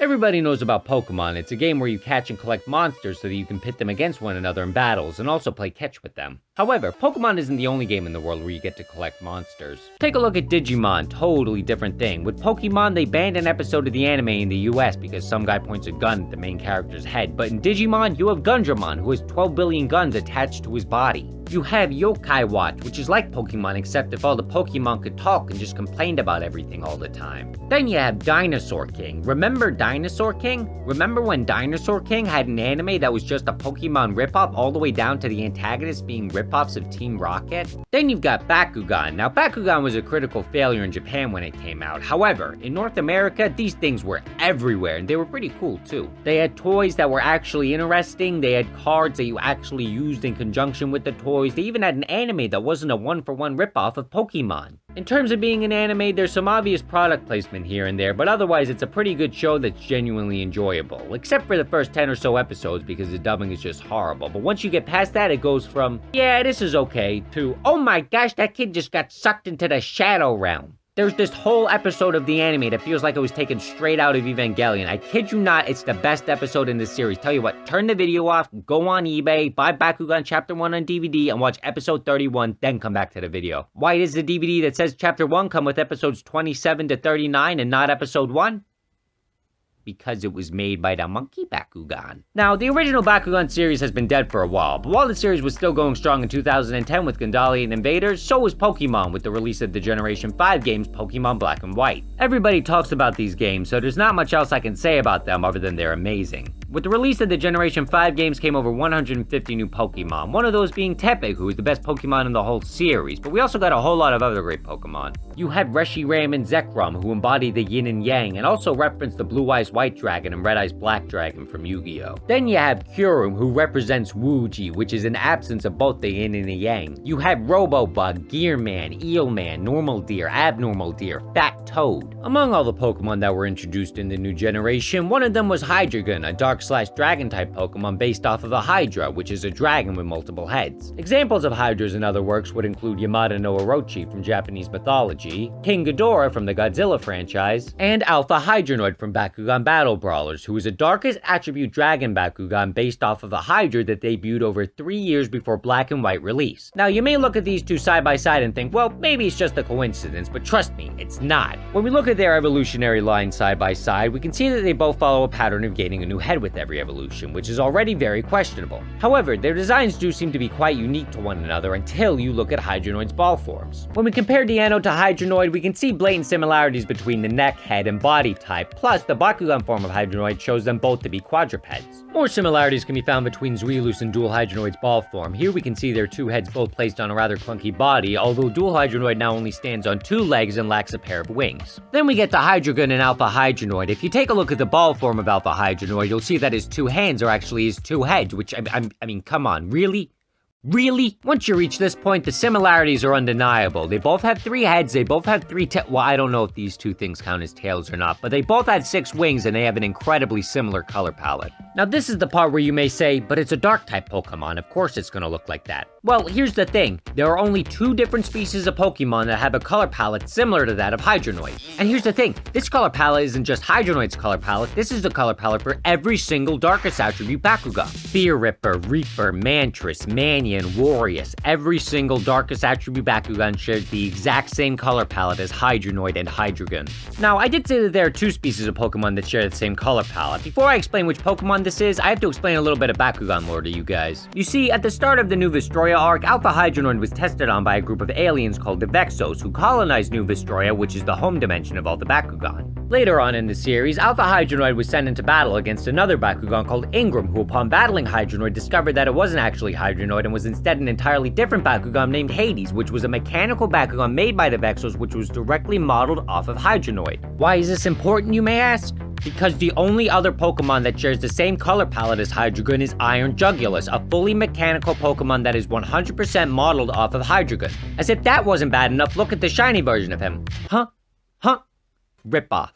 Everybody knows about Pokemon. It's a game where you catch and collect monsters so that you can pit them against one another in battles and also play catch with them. However, Pokemon isn't the only game in the world where you get to collect monsters. Take a look at Digimon, totally different thing. With Pokemon, they banned an episode of the anime in the US because some guy points a gun at the main character's head, but in Digimon, you have Gundramon, who has 12 billion guns attached to his body. You have Yokai Watch, which is like Pokemon except if all the Pokemon could talk and just complained about everything all the time. Then you have Dinosaur King. Remember Dinosaur King? Remember when Dinosaur King had an anime that was just a Pokemon ripoff all the way down to the antagonists being ripoffs of Team Rocket? Then you've got Bakugan. Now Bakugan was a critical failure in Japan when it came out. However, in North America, these things were everywhere and they were pretty cool too. They had toys that were actually interesting, they had cards that you actually used in conjunction with the toys. They even had an anime that wasn't a one-for-one ripoff of Pokemon. In terms of being an anime, there's some obvious product placement here and there, but otherwise it's a pretty good show that's genuinely enjoyable. Except for the first 10 or so episodes because the dubbing is just horrible. But once you get past that, it goes from, yeah, this is okay, to, oh my gosh, that kid just got sucked into the Shadow Realm. There's this whole episode of the anime that feels like it was taken straight out of Evangelion. I kid you not, it's the best episode in this series. Tell you what, turn the video off, go on eBay, buy Bakugan Chapter 1 on DVD, and watch episode 31, then come back to the video. Why does the DVD that says Chapter 1 come with episodes 27 to 39 and not episode 1? Because it was made by the monkey Bakugan. Now, the original Bakugan series has been dead for a while, but while the series was still going strong in 2010 with Gandalian Invaders, so was Pokemon with the release of the Generation 5 games Pokemon Black and White. Everybody talks about these games, so there's not much else I can say about them other than they're amazing. With the release of the Generation 5 games came over 150 new Pokemon, one of those being Tepig, who is the best Pokemon in the whole series, but we also got a whole lot of other great Pokemon. You had Reshiram and Zekrom, who embody the yin and yang, and also reference the Blue Eyes White Dragon and Red Eyes Black Dragon from Yu-Gi-Oh! Then you have Kyurem, who represents Wuji, which is an absence of both the yin and the yang. You have Robobug, Gearman, Eelman, Normal Deer, Abnormal Deer, Fat Toad. Among all the Pokemon that were introduced in the new generation, one of them was Hydreigon, a Dark/Dragon type Pokemon based off of a Hydra, which is a dragon with multiple heads. Examples of Hydras in other works would include Yamato no Orochi from Japanese mythology, King Ghidorah from the Godzilla franchise, and Alpha Hydronoid from Bakugan Battle Brawlers, who is a Darkest Attribute Dragon Bakugan based off of a Hydra that debuted over 3 years before Black and White release. Now, you may look at these two side by side and think, well, maybe it's just a coincidence, but trust me, it's not. When we look at their evolutionary line side by side, we can see that they both follow a pattern of gaining a new head with every evolution, which is already very questionable. However, their designs do seem to be quite unique to one another until you look at Hydronoid's ball forms. When we compare Deanno to Hydronoid, we can see blatant similarities between the neck, head, and body type, plus the Bakugan form of Hydronoid shows them both to be quadrupeds. More similarities can be found between Zuilus and Dual Hydronoid's ball form. Here we can see their two heads both placed on a rather clunky body, although Dual Hydronoid now only stands on 2 legs and lacks a pair of wings. Then we get to Hydreigon and Alpha Hydronoid. If you take a look at the ball form of Alpha Hydronoid, you'll see that his 2 hands are actually his 2 heads, which, I mean, come on, really? Really? Once you reach this point, the similarities are undeniable. They both have 3 heads, they both have 3 well, I don't know if these 2 things count as tails or not, but they both have 6 wings and they have an incredibly similar color palette. Now this is the part where you may say, but it's a dark type Pokemon, of course it's gonna look like that. Well, here's the thing. There are only 2 different species of Pokemon that have a color palette similar to that of Hydronoid. And here's the thing, this color palette isn't just Hydronoid's color palette, this is the color palette for every single Darkest Attribute Bakugan. Fear Ripper, Reaper, Mantris, Mannion, Warriors, every single Darkest Attribute Bakugan shares the exact same color palette as Hydronoid and Hydreigon. Now, I did say that there are 2 species of Pokemon that share the same color palette. Before I explain which Pokemon this is, I have to explain a little bit of Bakugan lore to you guys. You see, at the start of the New Vestroia arc, Alpha Hydronoid was tested on by a group of aliens called the Vexos, who colonized New Vestroia, which is the home dimension of all the Bakugan. Later on in the series, Alpha Hydronoid was sent into battle against another Bakugan called Ingram, who upon battling Hydronoid discovered that it wasn't actually Hydronoid and was instead an entirely different Bakugan named Hades, which was a mechanical Bakugan made by the Vexos, which was directly modeled off of Hydronoid. Why is this important, you may ask? Because the only other Pokemon that shares the same color palette as Hydreigon is Iron Jugulis, a fully mechanical Pokemon that is 100% modeled off of Hydreigon. As if that wasn't bad enough, look at the shiny version of him. Huh? Rip off.